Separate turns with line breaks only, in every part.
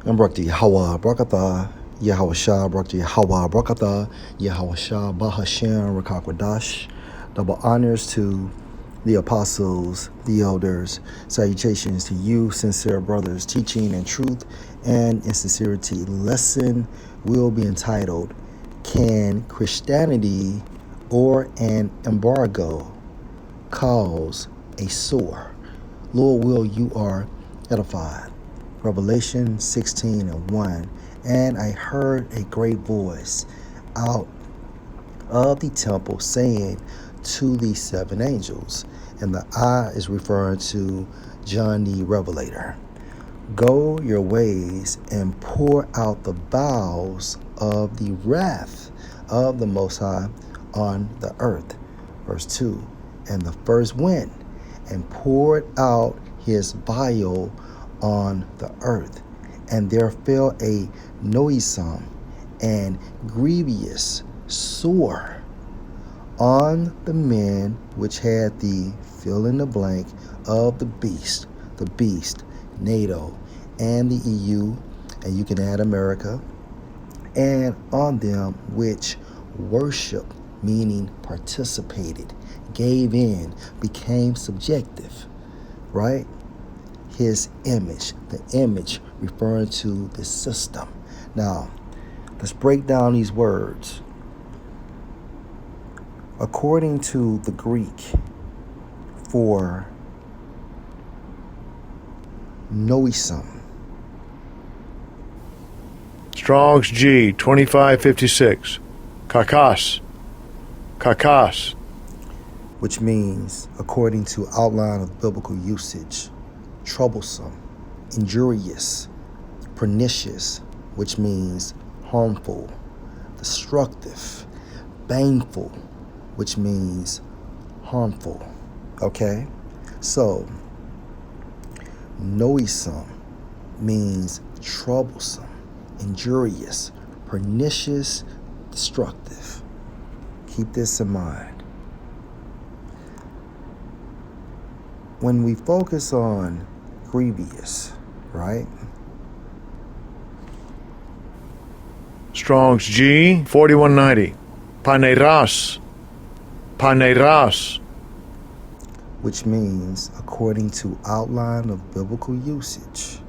And Brakti Hawa Brakatha, Yahweh Shah Brakti Hawa Brakatha, Yahweh Shah Bahashem Rakakwadash. Double honors to the apostles, the elders. Salutations to you, sincere brothers, teaching in truth and in sincerity. Lesson will be entitled, Can Christianity or an Embargo Cause a Sore? Lord will, you are edified. Revelation 16:1. And I heard a great voice out of the temple saying to the seven angels, and the I is referring to John the Revelator, go your ways and pour out the bowels of the wrath of the Most High on the earth. Verse 2. And the first went and poured out his vial on the earth, and there fell a noisome and grievous sore on the men which had the fill in the blank of the beast, NATO, and the EU, and you can add America, and on them which worship, meaning participated, gave in, became subjective, right? His image, the image referring to the system. Now, let's break down these words. According to the Greek for noisome,
Strong's G 2556. Kakas.
which means, according to outline of biblical usage, troublesome, injurious, pernicious, which means harmful, destructive, baneful, which means harmful. Okay? So, noisome means troublesome, injurious, pernicious, destructive. Keep this in mind. When we focus on grievous, right?
Strong's G 4190. Paneras.
Which means, according to outline of biblical usage,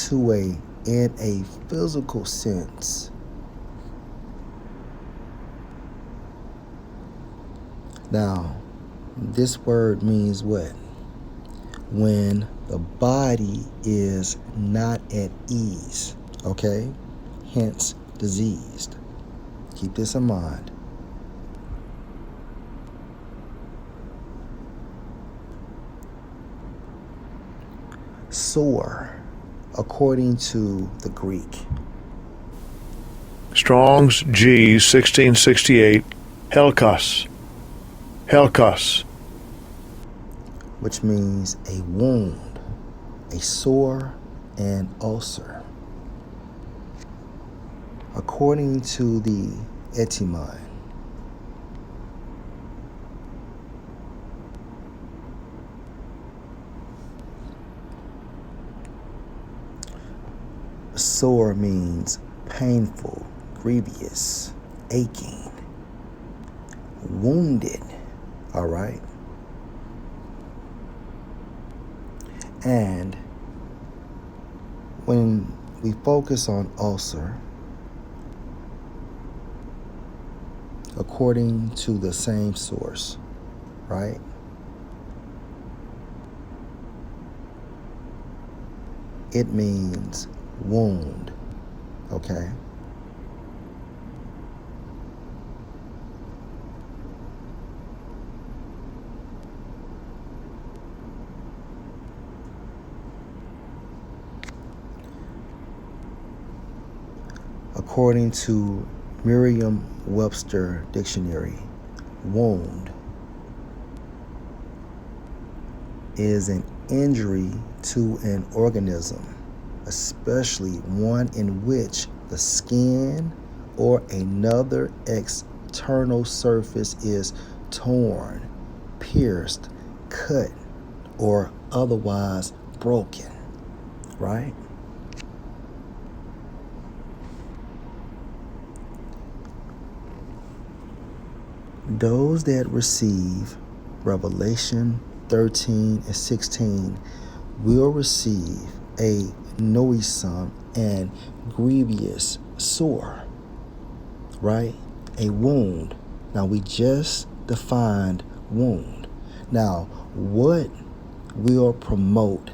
in a physical sense. Now, this word means what? When the body is not at ease, okay? Hence, diseased. Keep this in mind. Sore, according to the Greek.
Strong's G 1668. Helkas.
Which means a wound, a sore, and ulcer. According to the etymon, sore means painful, grievous, aching, wounded, all right? And when we focus on ulcer, according to the same source, right? It means wound, okay? According to Merriam-Webster Dictionary, wound is an injury to an organism, especially one in which the skin or another external surface is torn, pierced, cut, or otherwise broken, right? Those that receive Revelation 13 and 16 will receive a noisome and grievous sore, right? A wound. Now, we just defined wound. Now, what will promote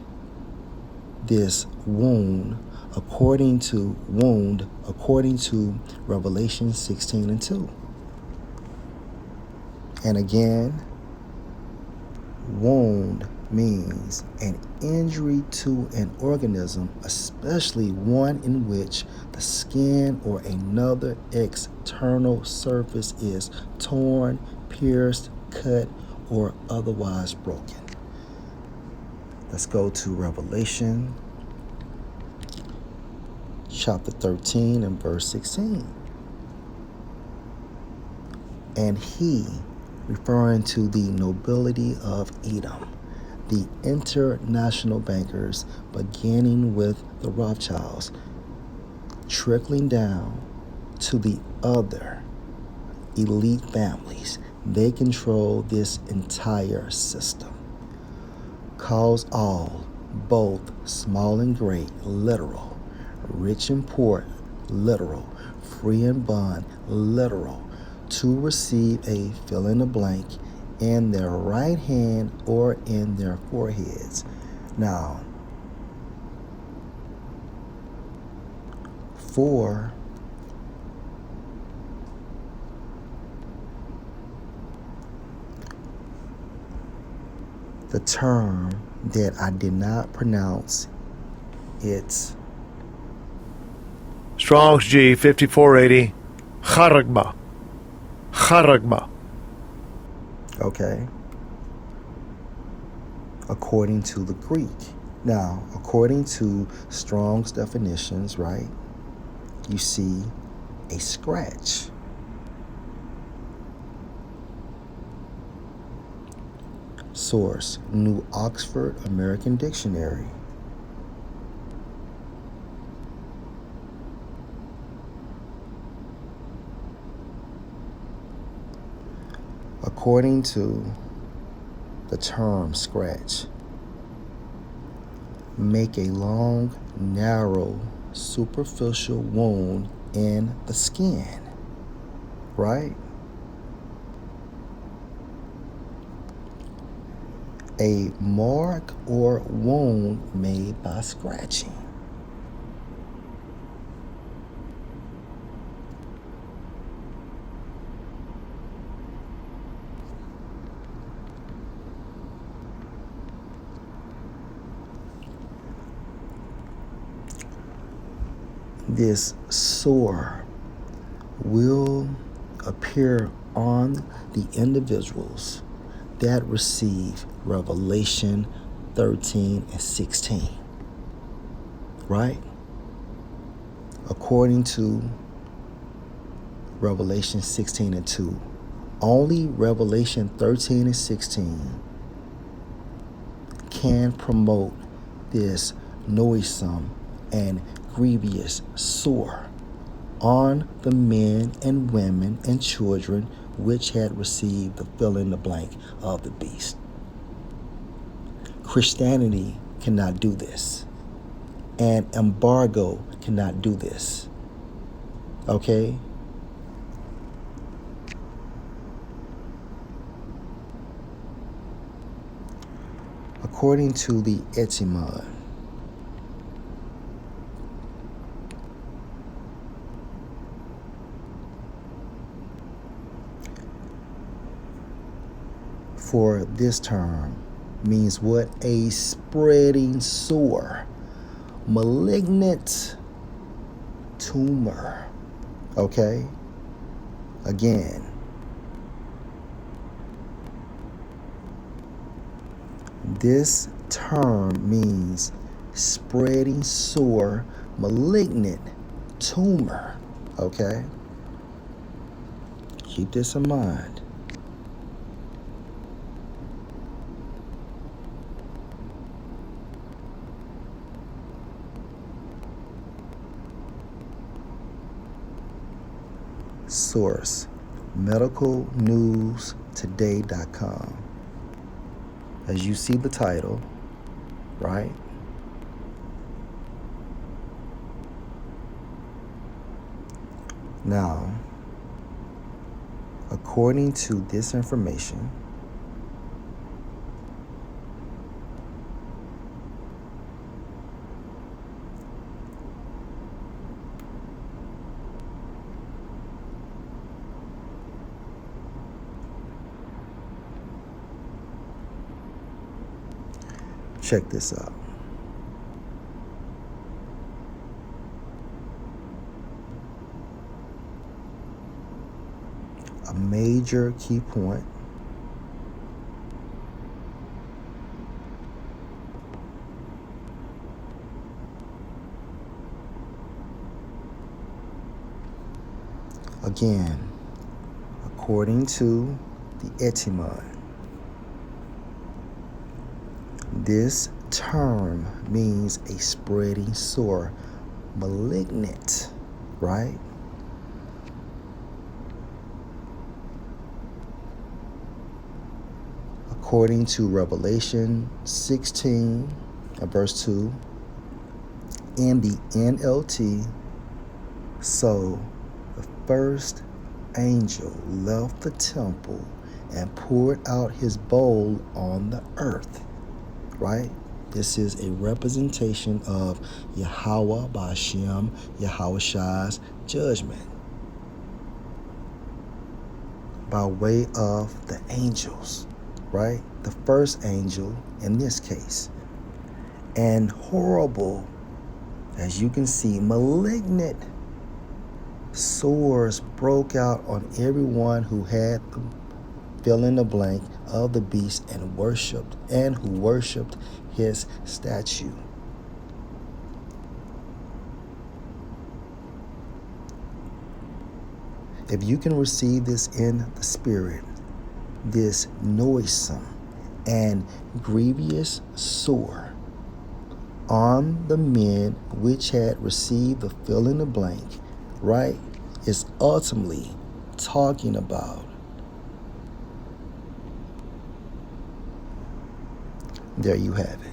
this wound according to Revelation 16 and 2? And again, wound means an injury to an organism, especially one in which the skin or another external surface is torn, pierced, cut, or otherwise broken. Let's go to Revelation chapter 13 and verse 16. And he, referring to the nobility of Edom, the international bankers, beginning with the Rothschilds, trickling down to the other elite families. They control this entire system. Calls all, both small and great, literal, rich and poor, literal, free and bond, literal, to receive a fill in the blank in their right hand or in their foreheads. Now, for the term that I did not pronounce, it's
Strong's G 5480. Charagba. Charagba.
okay, according to the Greek. Now, according to Strong's definitions, right, you see a scratch. Source, New Oxford American Dictionary. According to the term scratch, make a long, narrow, superficial wound in the skin, right? A mark or wound made by scratching. This sore will appear on the individuals that receive Revelation 13 and 16, right? According to Revelation 16 and 2, only Revelation 13 and 16 can promote this noisome and grievous sore on the men and women and children which had received the fill in the blank of the beast. Christianity cannot do this, and embargo cannot do this. Okay? According to the etymology, for this term means what? A spreading sore, malignant tumor. Okay? Again, this term means spreading sore, malignant tumor. Okay? Keep this in mind. Source, medicalnewstoday.com. As you see the title, right? Now, according to this information, check this out. A major key point again, according to the etymology, this term means a spreading sore, malignant, right? According to Revelation 16 and verse 2, in the NLT, so the first angel left the temple and poured out his bowl on the earth, right? This is a representation of Yahweh Ba'Shem, Yahweh judgment by way of the angels, right? The first angel in this case. And horrible, as you can see, malignant sores broke out on everyone who had the fill in the blank of the beast and who worshipped his statue. If you can receive this in the spirit, this noisome and grievous sore on the men which had received the fill in the blank, right, is ultimately talking about there you have it.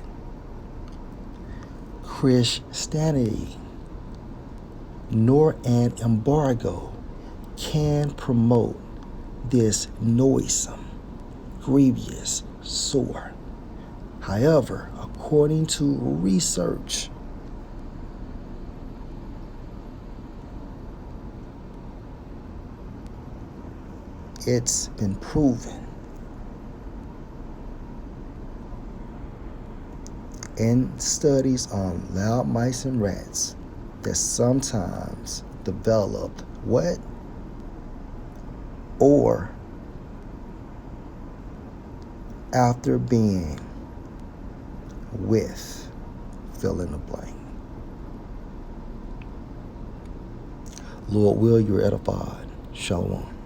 Christianity nor an embargo can promote this noisome, grievous sore. However, according to research, it's been proven in studies on loud mice and rats that sometimes developed what? Or after being with fill in the blank. Lord will, you're edified. Shalom.